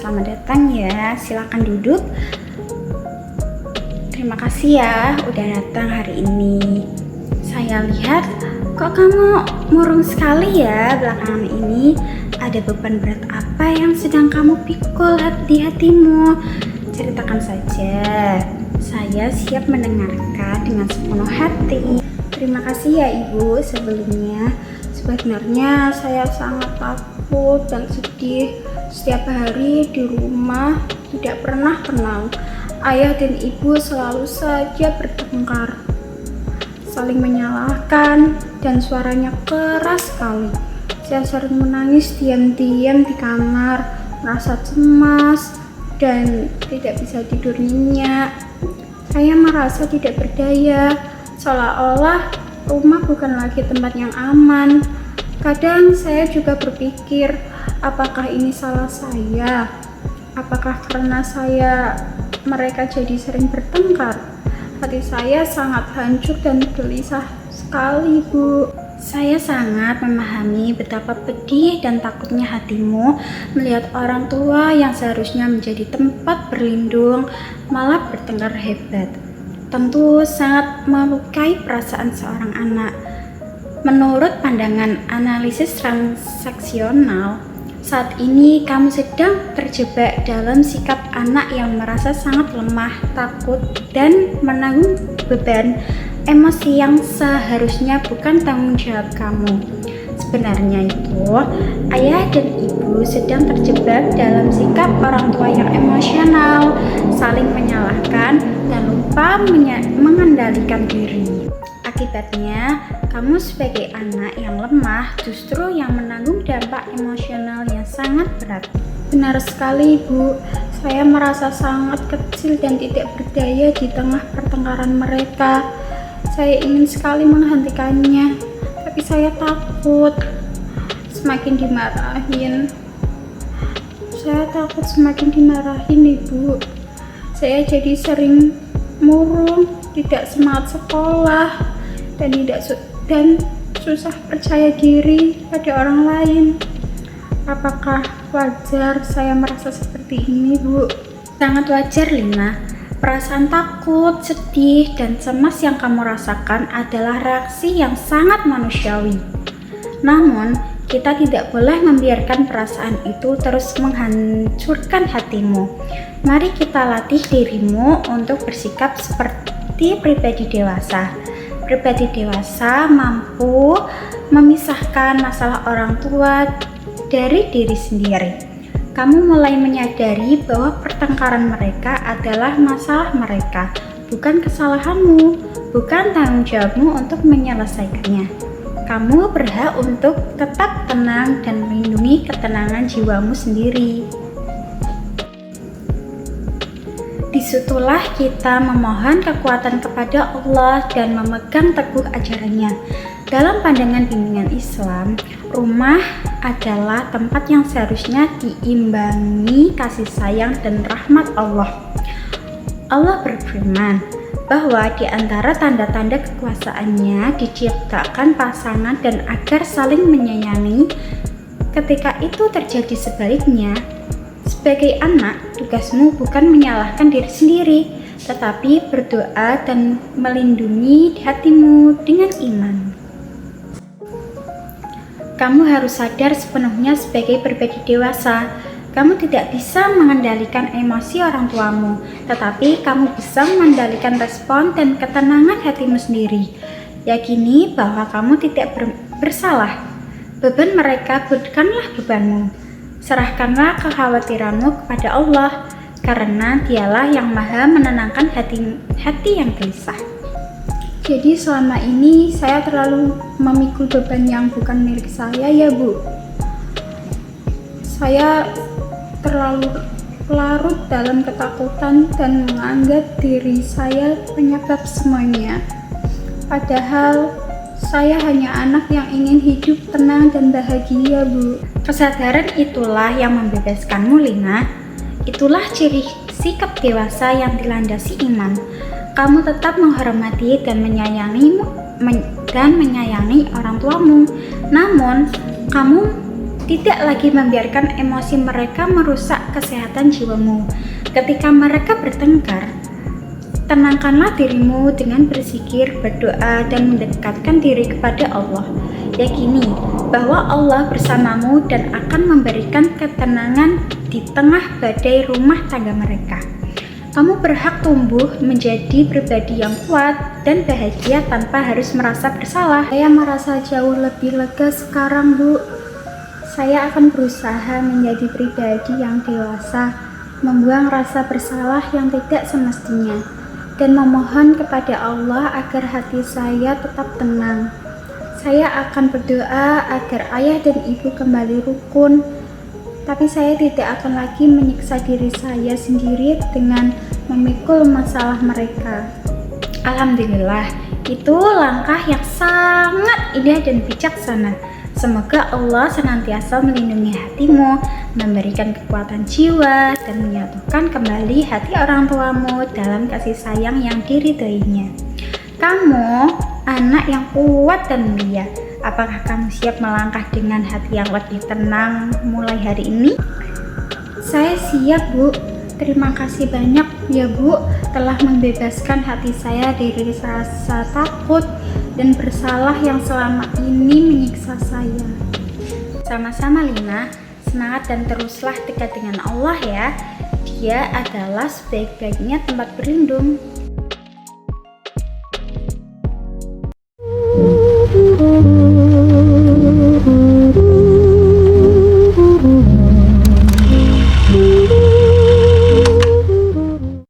selamat datang ya. Silakan duduk. Terima kasih ya udah datang hari ini. Saya lihat kok kamu murung sekali ya belakangan ini. Ada beban berat apa yang sedang kamu pikul di hatimu? Ceritakan saja. Saya siap mendengarkan dengan sepenuh hati. Terima kasih ya Ibu sebelumnya. Sebenarnya saya sangat takut dan sedih. Setiap hari di rumah tidak pernah tenang. Ayah dan ibu selalu saja bertengkar, saling menyalahkan, dan suaranya keras sekali. Saya sering menangis diam-diam di kamar, merasa cemas dan tidak bisa tidur nyenyak. Saya merasa tidak berdaya, seolah-olah rumah bukan lagi tempat yang aman. Kadang saya juga berpikir, apakah ini salah saya? Apakah karena mereka jadi sering bertengkar? Hati saya sangat hancur dan gelisah sekali, Bu. Saya sangat memahami betapa pedih dan takutnya hatimu melihat orang tua yang seharusnya menjadi tempat berlindung malah bertengkar hebat. Tentu sangat melukai perasaan seorang anak. Menurut pandangan analisis transaksional, saat ini kamu sedang terjebak dalam sikap anak yang merasa sangat lemah, takut, dan menanggung beban emosi yang seharusnya bukan tanggung jawab kamu. Sebenarnya itu, ayah dan ibu sedang terjebak dalam sikap orang tua yang emosional, saling menyalahkan, dan lupa mengendalikan diri. Akibatnya, kamu sebagai anak yang lemah justru yang menanggung dampak emosional yang sangat berat. Benar sekali, Bu. Saya merasa sangat kecil dan tidak berdaya di tengah pertengkaran mereka. Saya ingin sekali menghentikannya, tapi saya takut semakin dimarahin. Saya takut semakin dimarahin, Ibu. Saya jadi sering murung, tidak semangat sekolah, dan susah percaya diri pada orang lain. Apakah wajar saya merasa seperti ini, Bu? Sangat wajar, Lina. Perasaan takut, sedih, dan cemas yang kamu rasakan adalah reaksi yang sangat manusiawi. Namun, kita tidak boleh membiarkan perasaan itu terus menghancurkan hatimu. Mari kita latih dirimu untuk bersikap seperti pribadi dewasa. Pribadi dewasa mampu memisahkan masalah orang tua dari diri sendiri. Kamu mulai menyadari bahwa pertengkaran mereka adalah masalah mereka, bukan kesalahanmu, bukan tanggung jawabmu untuk menyelesaikannya. Kamu berhak untuk tetap tenang dan melindungi ketenangan jiwamu sendiri. Disitulah kita memohon kekuatan kepada Allah dan memegang teguh ajarannya. Dalam pandangan bimbingan Islam, rumah adalah tempat yang seharusnya diimbangi kasih sayang dan rahmat Allah. Allah berfirman bahwa di antara tanda-tanda kekuasaannya diciptakan pasangan dan agar saling menyayangi. Ketika itu terjadi sebaliknya, sebagai anak, tugasmu bukan menyalahkan diri sendiri, tetapi berdoa dan melindungi hatimu dengan iman. Kamu harus sadar sepenuhnya sebagai pribadi dewasa. Kamu tidak bisa mengendalikan emosi orang tuamu, tetapi kamu bisa mengendalikan respon dan ketenangan hatimu sendiri. Yakini bahwa kamu tidak bersalah. Beban mereka bukanlah bebanmu. Serahkanlah kekhawatiranmu kepada Allah, karena Dialah yang maha menenangkan hati yang gelisah. Jadi selama ini saya terlalu memikul beban yang bukan milik saya ya, Bu. Saya terlalu larut dalam ketakutan dan menganggap diri saya penyebab semuanya. Padahal saya hanya anak yang ingin hidup tenang dan bahagia, Bu. Kesadaran itulah yang membebaskanmu, Lina. Itulah ciri sikap dewasa yang dilandasi iman. Kamu tetap menghormati dan menyayangi orang tuamu. Namun, kamu Tidak lagi membiarkan emosi mereka merusak kesehatan jiwamu. Ketika mereka bertengkar, tenangkanlah dirimu dengan berzikir, berdoa, dan mendekatkan diri kepada Allah. Yakini bahwa Allah bersamamu dan akan memberikan ketenangan di tengah badai rumah tangga mereka. Kamu berhak tumbuh menjadi pribadi yang kuat dan bahagia tanpa harus merasa bersalah. Saya merasa jauh lebih lega sekarang, Bu. Saya akan berusaha menjadi pribadi yang dewasa, membuang rasa bersalah yang tidak semestinya, dan memohon kepada Allah agar hati saya tetap tenang. Saya akan berdoa agar ayah dan ibu kembali rukun, tapi saya tidak akan lagi menyiksa diri saya sendiri dengan memikul masalah mereka. Alhamdulillah, itu langkah yang sangat indah dan bijaksana. Semoga Allah senantiasa melindungi hatimu, memberikan kekuatan jiwa, dan menyatukan kembali hati orang tuamu dalam kasih sayang yang diridhoinya. Kamu anak yang kuat dan mulia. Apakah kamu siap melangkah dengan hati yang lebih tenang mulai hari ini? Saya siap, Bu. Terima kasih banyak ya, Bu, telah membebaskan hati saya dari rasa takut dan bersalah yang selama ini menyiksa saya. Sama-sama, Lina. Semangat dan teruslah dekat dengan Allah ya. Dia adalah sebaik-baiknya tempat berlindung.